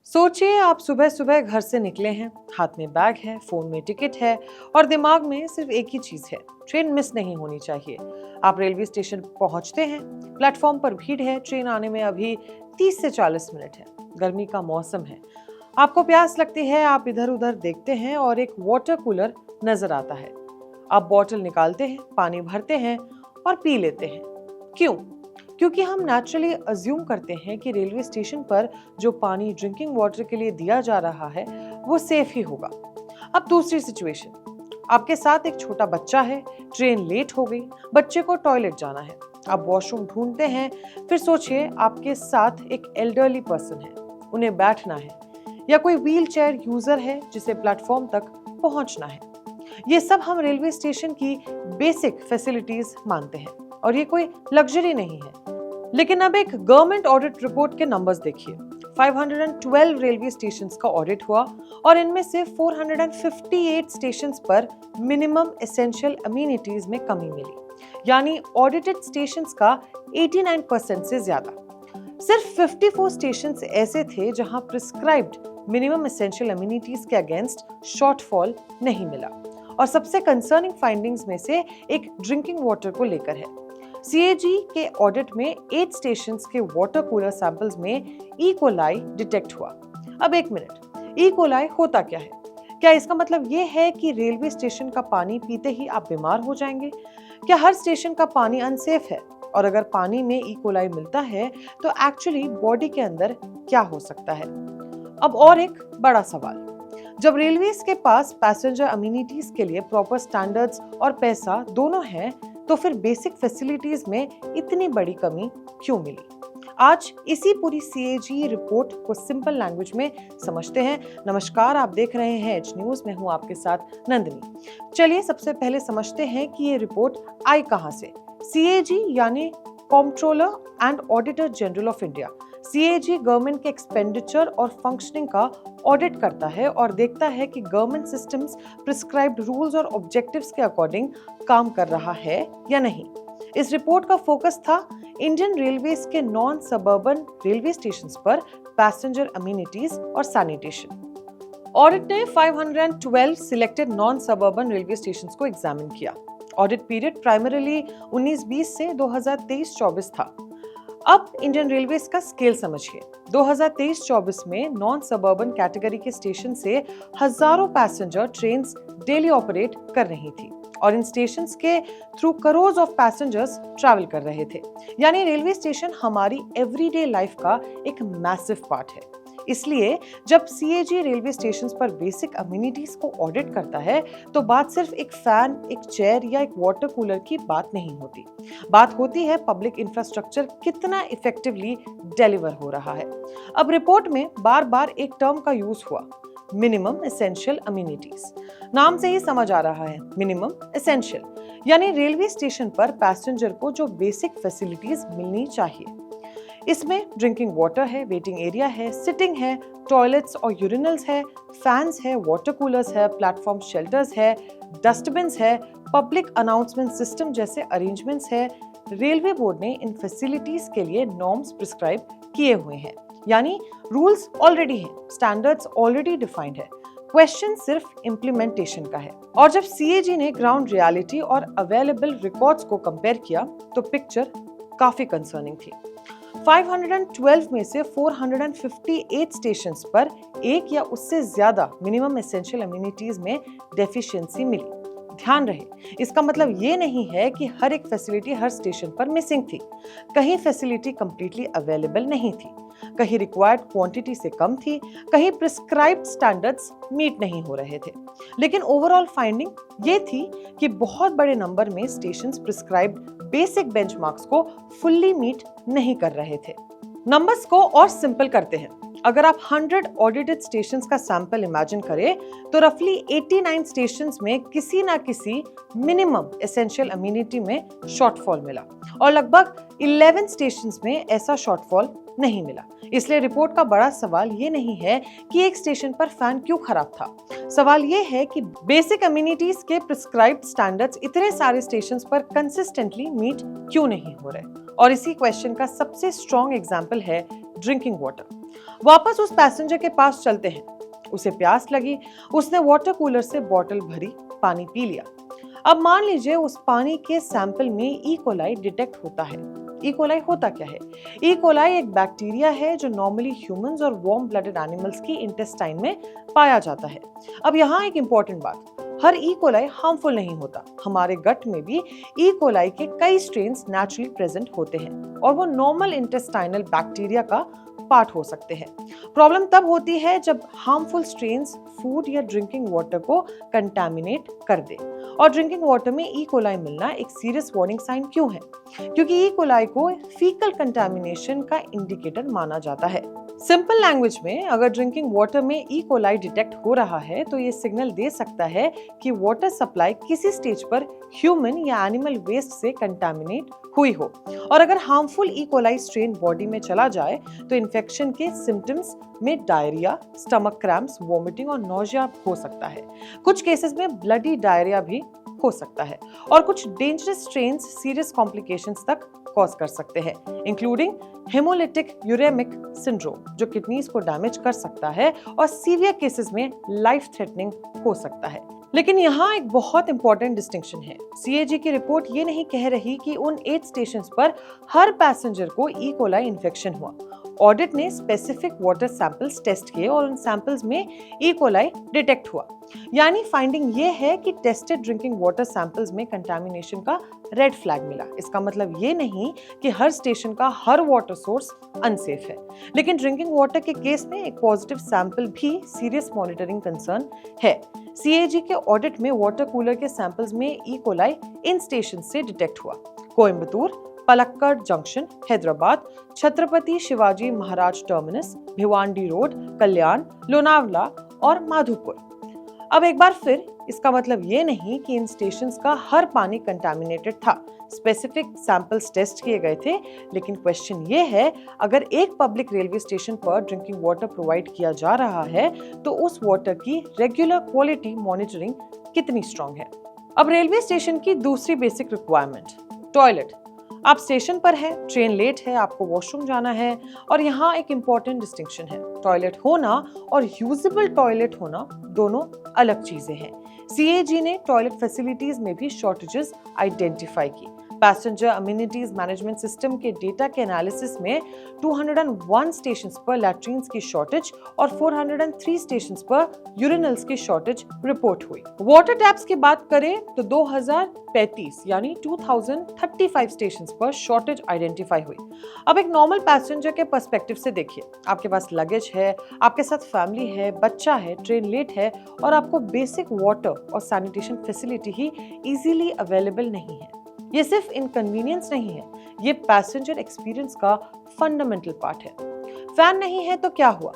सोचिए आप सुबह सुबह घर से निकले हैं। हाथ में बैग है, फोन में टिकट है और दिमाग में सिर्फ एक ही चीज है, ट्रेन मिस नहीं होनी चाहिए। आप रेलवे स्टेशन पहुंचते हैं। प्लेटफॉर्म पर भीड़ है, ट्रेन आने में अभी 30 से 40 मिनट है। गर्मी का मौसम है, आपको प्यास लगती है। आप इधर उधर देखते हैं और एक वाटर कूलर नजर आता है। आप बॉटल निकालते हैं, पानी भरते हैं और पी लेते हैं। क्यों? क्योंकि हम नेचुरली अज्यूम करते हैं कि रेलवे स्टेशन पर जो पानी ड्रिंकिंग वाटर के लिए दिया जा रहा है वो सेफ ही होगा। अब दूसरी सिचुएशन, आपके साथ एक छोटा बच्चा है, ट्रेन लेट हो गई, बच्चे को टॉयलेट जाना है। आप वॉशरूम ढूंढते हैं। फिर सोचिए आपके साथ एक एल्डरली पर्सन है, उन्हें बैठना है, या कोई व्हील चेयर यूजर है जिसे प्लेटफॉर्म तक पहुंचना है। ये सब हम रेलवे स्टेशन की बेसिक फैसिलिटीज मानते हैं और ये कोई लग्जरी नहीं है। लेकिन अब एक गवर्नमेंट ऑडिट रिपोर्ट के नंबर्स देखिए। 512 रेलवे स्टेशंस का ऑडिट हुआ और इनमें से 458 स्टेशंस पर मिनिमम एसेंशियल अम्यूनिटीज में कमी मिली, यानी ऑडिटेड स्टेशंस का 89% से ज्यादा। सिर्फ 54 स्टेशंस ऐसे थे जहां प्रिस्क्राइब्ड मिनिमम एसेंशियल अम्यूनिटीज के अगेंस्ट शॉर्टफॉल नहीं मिला। और सबसे कंसर्निंग फाइंडिंग्स में से एक ड्रिंकिंग वाटर को लेकर है। सीएजी के ऑडिट में 8 स्टेशंस के वाटर कूलर सैंपल्स में ई कोलाई डिटेक्ट हुआ। अब एक मिनट, ई कोलाई होता क्या है? क्या इसका मतलब ये है कि रेलवे स्टेशन का पानी पीते ही आप बीमार हो जाएंगे? क्या हर स्टेशन का पानी अनसेफ है? और अगर पानी में ई कोलाई मिलता है तो एक्चुअली बॉडी के अंदर क्या हो सकता है? अब और एक बड़ा सवाल, जब रेलवेज के पास पैसेंजर अम्यूनिटीज के लिए प्रॉपर स्टैंडर्ड्स और पैसा दोनों हैं, तो फिर बेसिक फैसिलिटीज में इतनी बड़ी कमी क्यों मिली? आज इसी पूरी सीएजी रिपोर्ट को सिंपल लैंग्वेज में समझते हैं। नमस्कार, आप देख रहे हैं एच न्यूज, मैं हूं आपके साथ नंदिनी। चलिए सबसे पहले समझते हैं कि ये रिपोर्ट आई कहां से। सीएजी यानी controller and auditor general of India. CAG government के एक्सपेंडिचर और फंक्शनिंग का ऑडिट करता है और देखता है कि गवर्नमेंट सिस्टम्स प्रिस्क्राइब्ड रूल्स और ऑब्जेक्टिव्स के अकॉर्डिंग काम कर रहा है या नहीं। इस रिपोर्ट का फोकस था इंडियन रेलवेज के नॉन सबर्बन रेलवे स्टेशंस पर पैसेंजर अम्यूनिटीज और सैनिटेशन। ऑडिट ने 512 selected non suburban railway stations को एग्जामिन किया। ऑडिट पीरियड प्राइमरीली 1920 से 2023-24 था। अब इंडियन रेलवेज का स्केल समझिए। 2023-24 में नॉन सबर्बन कैटेगरी के स्टेशन से हजारों पैसेंजर ट्रेन्स डेली ऑपरेट कर रही थी और इन स्टेशंस के through crore of passengers travel कर रहे थे। यानी रेलवे स्टेशन हमारी एवरीडे लाइफ का एक मैसिव पार्ट है। इसलिए जब सीएजी रेलवे स्टेशंस पर बेसिक अम्यूनिटीज को ऑडिट करता है तो बात सिर्फ एक फैन, एक चेयर या एक वाटर कूलर की बात नहीं होती। बात होती है पब्लिक इंफ्रास्ट्रक्चर कितना इफेक्टिवली डिलीवर हो रहा है। अब रिपोर्ट में बार बार एक टर्म का यूज हुआ, मिनिमम एसेंशियल अम्यूनिटीज। नाम से ही समझ आ रहा है, मिनिमम एसेंशियल यानी रेलवे स्टेशन पर पैसेंजर को जो बेसिक फैसिलिटीज मिलनी चाहिए। इसमें ड्रिंकिंग वाटर है, वेटिंग एरिया है, सिटिंग है, टॉयलेट्स और यूरिनल्स है, फैंस है, वाटर कूलर्स है, प्लेटफॉर्म शेल्टर्स है, डस्टबिन्स है, पब्लिक अनाउंसमेंट सिस्टम जैसे अरेंजमेंट्स है। रेलवे बोर्ड ने इन फैसिलिटीज के लिए नॉर्म्स प्रिस्क्राइब किए हुए हैं, यानी रूल्स ऑलरेडी हैं, स्टैंडर्ड्स ऑलरेडी डिफाइंड है। क्वेश्चन सिर्फ इम्प्लीमेंटेशन का है। और जब सीएजी ने ग्राउंड रियलिटी और अवेलेबल रिकॉर्ड्स को कंपेयर किया तो पिक्चर काफी कंसर्निंग थी। 512 में से 458 स्टेशंस पर एक या उससे ज्यादा मिनिमम एसेंशियल अम्यूनिटीज में डेफिशिएंसी मिली। ध्यान रहे, इसका मतलब ये नहीं है कि हर एक फैसिलिटी हर स्टेशन पर मिसिंग थी। कहीं फैसिलिटी कंप्लीटली अवेलेबल नहीं थी, कहीं रिक्वायर्ड क्वांटिटी से कम थी, कहीं प्रिस्क्राइब्ड स्टैंडर्ड्स मीट नहीं हो रहे थे। लेकिन ओवरऑल फाइंडिंग ये थी कि बहुत बड़े नंबर में स्टेशंस प्रिस्क्राइब्ड बेसिक बेंचमार्क्स को फुल्ली मीट नहीं कर रहे थे। नंबर्स को और सिंपल करते हैं। अगर आप 100 ऑडिटेड स्टेशंस का सैंपल इमेजिन करें तो रफली 89 स्टेशंस में किसी ना किसी मिनिमम एसेंशियल अम्यूनिटी में शॉर्टफॉल मिला और लगभग 11 स्टेशंस में ऐसा शॉर्टफॉल नहीं मिला। इसलिए रिपोर्ट का बड़ा सवाल ये नहीं है कि एक स्टेशन पर फैन क्यों खराब था। सवाल ये है कि बेसिक अम्यूनिटीज के प्रिस्क्राइब्ड स्टैंडर्ड्स इतने सारे स्टेशंस पर कंसिस्टेंटली मीट क्यों नहीं हो रहे। और इसी क्वेश्चन का सबसे स्ट्रॉन्ग एग्जाम्पल है ड्रिंकिंग वाटर। वापस उस पैसेंजर के पास चलते हैं। उसे प्यास लगी, उसने वाटर कूलर से बॉटल भरी, पानी पी लिया। अब मान लीजिए उस पानी के सैंपल में ई कोलाई डिटेक्ट होता है। ई कोलाई होता क्या है? ई कोलाई एक बैक्टीरिया है जो नॉर्मली ह्यूमंस और वार्म ब्लडेड एनिमल्स की इंटेस्टाइन में पाया जाता है। अब यहाँ एक इंपॉर्टेंट बात, हर ई कोलाई हार्मफुल नहीं होता। हमारे गट में भी ई कोलाई के कई स्ट्रेन्स नेचुरली प्रेजेंट होते हैं और वो नॉर्मल इंटेस्टाइनल बैक्टीरिया का पार्ट हो सकते हैं। प्रॉब्लम तब होती है जब हार्मफुल स्ट्रेन्स फूड या ड्रिंकिंग वाटर को कंटामिनेट कर दे। और ड्रिंकिंग वाटर में ई कोलाई मिलना एक सीरियस वार्निंग साइन क्यों है? क्योंकि ई कोलाई को फीकल कंटामिनेशन का इंडिकेटर माना जाता है। सिंपल लैंग्वेज में, अगर ड्रिंकिंग वाटर में ई कोलाई डिटेक्ट हो रहा है तो ये सिग्नल दे सकता है कि वाटर सप्लाई किसी स्टेज पर ह्यूमन या एनिमल वेस्ट से कंटामिनेट हुई हो। और अगर harmful E coli strain body में चला जाए तो इन्फेक्शन के सिम्टम्स में डायरिया, स्टमक क्रैम्प्स, वोमिटिंग और नोजिया हो सकता है। कुछ केसेस में ब्लडी डायरिया भी हो सकता है और कुछ डेंजरस स्ट्रेन्स सीरियस कॉम्प्लिकेशंस तक कॉज कर सकते हैं, इंक्लूडिंग हेमोलिटिक यूरेमिक सिंड्रोम जो किडनीज को डैमेज कर सकता है और सीवियर केसेस में लाइफ थ्रेटनिंग हो सकता है। लेकिन यहाँ एक बहुत इंपॉर्टेंट डिस्टिंक्शन है। सीएजी की रिपोर्ट ये नहीं कह रही कि उन 8 स्टेशंस पर हर पैसेंजर को ई कोलाई इन्फेक्शन हुआ। ऑडिट ने स्पेसिफिक वाटर सैंपल्स टेस्ट किए और उन सैंपल्स में ई कोलाई डिटेक्ट हुआ। यानी फाइंडिंग ये है कि टेस्टेड ड्रिंकिंग वाटर सैंपल्स में कंटामिनेशन का रेड फ्लैग मिला। इसका मतलब ये नहीं कि हर स्टेशन का हर वाटर सोर्स अनसेफ है। लेकिन ड्रिंकिंग वाटर के केस में एक पॉजिटिव सैंपल भी सीरियस मॉनिटरिंग कंसर्न है। सीएजी के ऑडिट में वाटर कूलर के सैंपल्स में ई कोलाई इन स्टेशन से डिटेक्ट हुआ। Coimbatore, Palakkad junction, Hyderabad, Chhatrapati Shivaji Maharaj terminus, Bhiwandi road, कल्याण, लोनावला और माधोपुर। अब एक बार फिर, इसका मतलब ये नहीं कि इन स्टेशंस का हर पानी कंटामिनेटेड था। स्पेसिफिक सैंपल्स टेस्ट किए गए थे, लेकिन क्वेश्चन ये है, अगर एक पब्लिक रेलवे स्टेशन पर ड्रिंकिंग वाटर प्रोवाइड किया जा रहा है तो उस वाटर की रेगुलर क्वालिटी मॉनिटरिंग कितनी स्ट्रांग है। अब रेलवे स्टेशन की दूसरी बेसिक रिक्वायरमेंट, टॉयलेट। आप स्टेशन पर हैं, ट्रेन लेट है, आपको वॉशरूम जाना है और यहाँ एक इंपॉर्टेंट डिस्टिंक्शन है। टॉयलेट होना और यूजेबल टॉयलेट होना दोनों अलग चीजें हैं। सीएजी ने टॉयलेट फैसिलिटीज में भी शॉर्टेजेस आइडेंटिफाई की। पैसेंजर अम्यूनिटीज मैनेजमेंट सिस्टम के डेटा के एनालिसिस में 201 स्टेशंस पर लैट्रिन्स की शॉर्टेज और 403 स्टेशंस पर यूरिनल्स की शॉर्टेज रिपोर्ट हुई। वाटर टैप्स की बात करें तो 2035 यानी 2035 स्टेशंस पर शॉर्टेज आइडेंटिफाई हुई। अब एक नॉर्मल पैसेंजर के पर्सपेक्टिव से देखिए, आपके पास लगेज है, आपके साथ फैमिली है, बच्चा है, ट्रेन लेट है और आपको बेसिक वाटर और सैनिटेशन फैसिलिटी ही इजीली अवेलेबल नहीं है। ये सिर्फ इनकन्वीनियंस नहीं है, ये पैसेंजर एक्सपीरियंस का फंडामेंटल पार्ट है। फैन नहीं है तो क्या हुआ?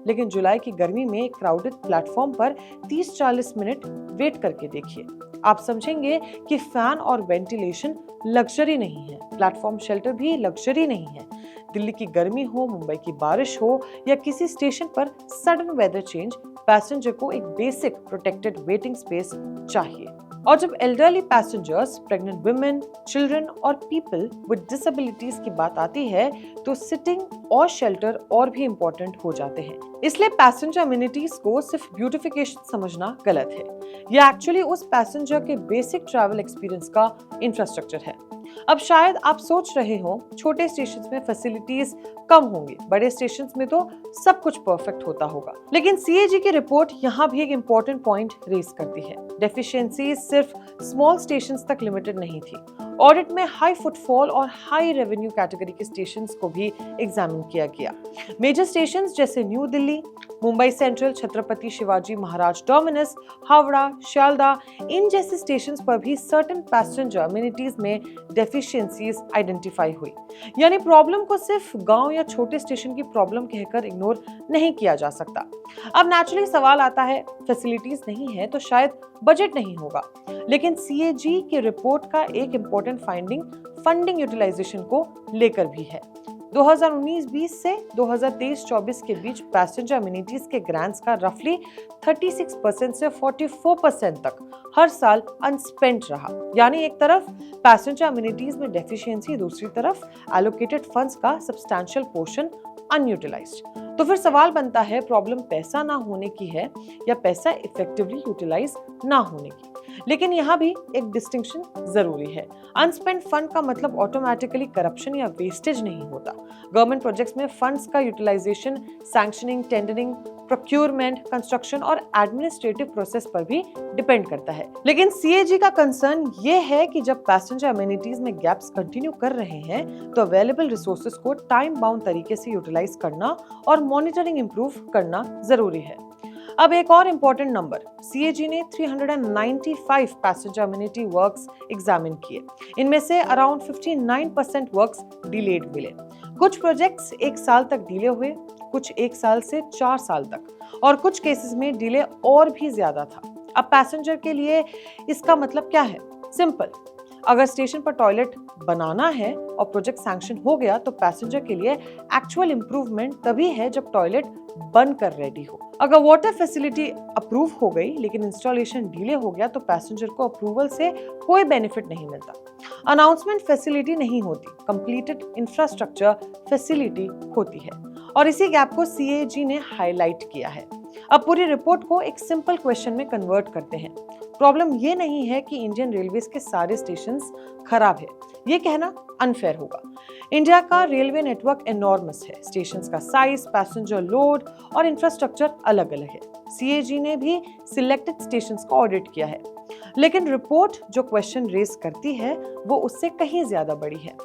लेकिन जुलाई की गर्मी में क्राउडेड प्लेटफॉर्म पर 30-40 मिनट वेट करके देखिए, आप समझेंगे कि फैन और वेंटिलेशन लग्जरी नहीं है, प्लेटफॉर्म शेल्टर भी लग्जरी नहीं है। दिल्ली की गर्मी हो, मुंबई की बारिश हो या किसी स्टेशन पर सडन वेदर चेंज, पैसेंजर को एक बेसिक प्रोटेक्टेड वेटिंग स्पेस चाहिए। और जब elderly passengers, pregnant women, children और पीपल विद डिसेबिलिटीज की बात आती है तो सिटिंग और शेल्टर और भी इम्पोर्टेंट हो जाते हैं। इसलिए पैसेंजर अम्यूनिटीज को सिर्फ ब्यूटिफिकेशन समझना गलत है। यह एक्चुअली उस पैसेंजर के बेसिक ट्रैवल एक्सपीरियंस का इंफ्रास्ट्रक्चर है। अब शायद आप सोच रहे हो, छोटे स्टेशन में फैसिलिटीज कम होंगी, बड़े स्टेशन में तो सब कुछ परफेक्ट होता होगा। लेकिन सीएजी की रिपोर्ट यहाँ भी एक इम्पोर्टेंट पॉइंट रेज करती है। डेफिशिएंसीज सिर्फ स्मॉल स्टेशंस तक लिमिटेड नहीं थी। ऑडिट में हाई फुटफॉल और हाई रेवेन्यू कैटेगरी के स्टेशंस को भी एग्जामिन किया गया। मेजर स्टेशंस जैसे new Delhi, Mumbai central, Chhatrapati Shivaji Maharaj terminus, Howrah, Sealdah, इन जैसे स्टेशंस पर भी सर्टेन पैसेंजर अम्यूनिटीज में डेफिशिएंसीज आइडेंटिफाई हुई। यानी प्रॉब्लम को सिर्फ गांव या छोटे स्टेशन की प्रॉब्लम कहकर इग्नोर नहीं किया जा सकता। अब नेचुरली सवाल आता है, फैसिलिटीज नहीं है तो शायद बजट नहीं होगा। लेकिन सीएजी की रिपोर्ट का एक इंपॉर्टेंट फाइंडिंग फंडिंग यूटिलाइजेशन को लेकर भी है। 2019-20 से 2023-24 के बीच पैसेंजर अम्यूनिटीज के ग्रांट्स का रफली 36% से 44% तक हर साल अनस्पेंट रहा। यानी एक तरफ पैसेंजर अम्यूनिटीज में डेफिशिएंसी, दूसरी तरफ एलोकेटेड फंड्स का सब्सटैंशियल पोर्शन अनयूटिलाइज्ड। तो फिर सवाल बनता है, प्रॉब्लम पैसा ना होने की है या पैसा इफेक्टिवली यूटिलाइज ना होने की। लेकिन यहाँ भी एक डिस्टिंक्शन जरूरी है। अनस्पेंड फंड का मतलब ऑटोमेटिकली करप्शन या वेस्टेज नहीं होता। गवर्नमेंट प्रोजेक्ट्स में फंड्स का utilization sanctioning, tendering, procurement, construction और एडमिनिस्ट्रेटिव प्रोसेस पर भी डिपेंड करता है। लेकिन सीएजी का कंसर्न ये है कि जब पैसेंजर अमेनिटीज में गैप्स कंटिन्यू कर रहे हैं तो अवेलेबल रिसोर्सेज को टाइम बाउंड तरीके से यूटिलाइज करना और मॉनिटरिंग इंप्रूव करना जरूरी है। अब एक और इंपॉर्टेंट नंबर, सीएजी ने 395 पैसेंजर अमेनिटी वर्क्स एग्जामिन किए। इनमें से अराउंड 59% वर्क्स डिलेड मिले। कुछ प्रोजेक्ट्स 1 साल तक डिले हुए, कुछ 1 साल से 4 साल तक, और कुछ केसेस में डिले और भी ज्यादा था। अब पैसेंजर के लिए इसका मतलब क्या है? सिंपल, अगर स्टेशन पर टॉयलेट बनाना है और प्रोजेक्ट सैंक्शन हो गया तो पैसेंजर के लिए एक्चुअल इंप्रूवमेंट तभी है जब टॉयलेट बनकर रेडी हो। अगर वाटर फैसिलिटी अप्रूव हो गई लेकिन इंस्टॉलेशन डिले हो गया तो पैसेंजर को अप्रूवल से कोई बेनिफिट नहीं मिलता। अनाउंसमेंट फैसिलिटी नहीं होती, कंप्लीटेड इंफ्रास्ट्रक्चर फैसिलिटी होती है, और इसी गैप को सीएजी ने हाईलाइट किया है। अब पूरी रिपोर्ट को एक सिंपल क्वेश्चन में कन्वर्ट करते हैं। प्रॉब्लम ये नहीं है कि इंडियन रेलवेज के सारे स्टेशंस खराब है, ये कहना अनफेयर होगा। इंडिया का रेलवे नेटवर्क एनॉर्मस है, स्टेशंस का साइज, पैसेंजर लोड और इंफ्रास्ट्रक्चर अलग अलग है। सीएजी ने भी सिलेक्टेड स्टेशंस को ऑडिट किया है, लेकिन रिपोर्ट जो क्वेश्चन रेज करती है वो उससे कहीं ज्यादा बड़ी है।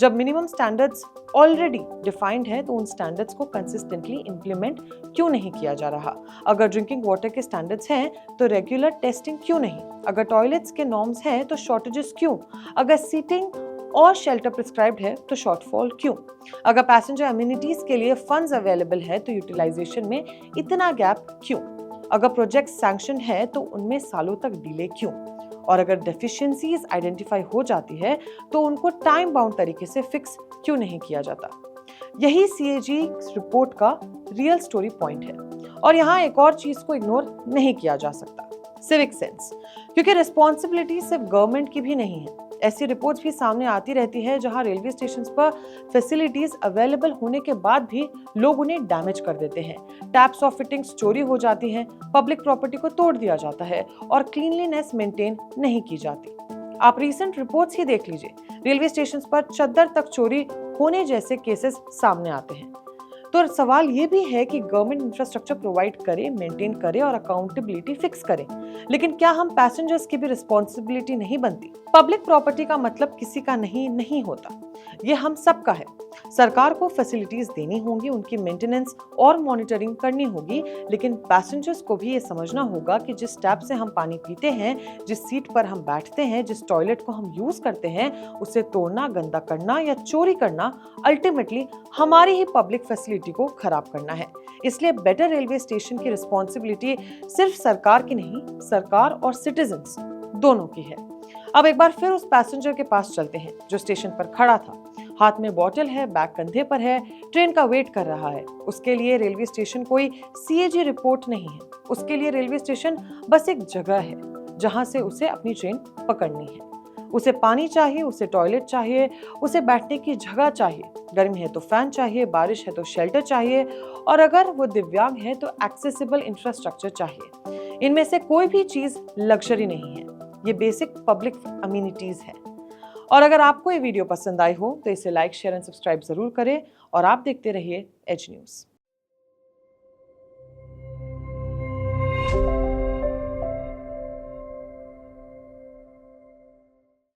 जब मिनिमम स्टैंडर्ड्स ऑलरेडी डिफाइंड है तो उन स्टैंडर्ड्स को कंसिस्टेंटली इंप्लीमेंट क्यों नहीं किया जा रहा? अगर ड्रिंकिंग वाटर के स्टैंडर्ड्स हैं तो रेगुलर टेस्टिंग क्यों नहीं? अगर टॉयलेट्स के नॉर्म्स हैं तो शॉर्टेजेस क्यों? अगर सीटिंग और शेल्टर प्रिस्क्राइब्ड है तो शॉर्टफॉल क्यों? अगर पैसेंजर अम्यूनिटीज के लिए फंड्स अवेलेबल है तो यूटिलाइजेशन में इतना गैप क्यों? अगर प्रोजेक्ट सैंक्शन है तो उनमें सालों तक डिले क्यों? और अगर डेफिशिएंसीज आइडेंटिफाई हो जाती है तो उनको टाइम बाउंड तरीके से फिक्स क्यों नहीं किया जाता? यही सीएजी रिपोर्ट का रियल स्टोरी पॉइंट है। और यहाँ एक और चीज को इग्नोर नहीं किया जा सकता, सिविक सेंस, क्योंकि रिस्पॉन्सिबिलिटी सिर्फ गवर्नमेंट की भी नहीं है। ऐसी रिपोर्ट्स भी सामने आती रहती है जहां रेलवे स्टेशन पर फैसिलिटीज अवेलेबल होने के बाद भी लोग उन्हें डैमेज कर देते हैं। टैप्स और फिटिंग्स चोरी हो जाती हैं, पब्लिक प्रॉपर्टी को तोड़ दिया जाता है और क्लीनलीनेस मेंटेन नहीं की जाती। आप रीसेंट रिपोर्ट्स ही देख लीजिए, रेलवे स्टेशन पर चद्दर तक चोरी होने जैसे केसेस सामने आते हैं। तो सवाल ये भी है कि गवर्नमेंट इंफ्रास्ट्रक्चर प्रोवाइड करे, मेंटेन करे और अकाउंटेबिलिटी फिक्स करे, लेकिन क्या हम पैसेंजर्स की भी रिस्पॉन्सिबिलिटी नहीं बनती? पब्लिक प्रॉपर्टी का मतलब किसी का नहीं होता, ये हम सबका है। सरकार को फैसिलिटीज देनी होंगी, उनकी मेंटेनेंस और मॉनिटरिंग करनी होगी, लेकिन पैसेंजर्स को भी ये समझना होगा कि जिस टैप से हम पानी पीते हैं, जिस सीट पर हम बैठते हैं, जिस टॉयलेट को हम यूज करते हैं, उसे तोड़ना, गंदा करना या चोरी करना अल्टीमेटली हमारी ही पब्लिक फैसिलिटी को खराब करना है। इसलिए बेटर रेलवे स्टेशन की रिस्पॉन्सिबिलिटी सिर्फ सरकार की नहीं, सरकार और सिटीजन्स दोनों की है। अब एक बार फिर उस पैसेंजर के पास चलते हैं जो स्टेशन पर खड़ा था, हाथ में बॉटल है, बैग कंधे पर है, ट्रेन का वेट कर रहा है। उसके लिए रेलवे स्टेशन कोई सीएजी रिपोर्ट नहीं है, उसके लिए रेलवे स्टेशन बस एक जगह है जहां से उसे अपनी ट्रेन पकड़नी है। उसे पानी चाहिए, उसे टॉयलेट चाहिए, उसे बैठने की जगह चाहिए, गर्मी है तो फैन चाहिए, बारिश है तो शेल्टर चाहिए, और अगर वो दिव्यांग है तो एक्सेसिबल इंफ्रास्ट्रक्चर चाहिए। इनमें से कोई भी चीज लग्जरी नहीं है, ये बेसिक पब्लिक अम्यूनिटीज है। और अगर आपको ये वीडियो पसंद आई हो तो इसे लाइक, शेयर एंड सब्सक्राइब जरूर करें, और आप देखते रहिए एज न्यूज़।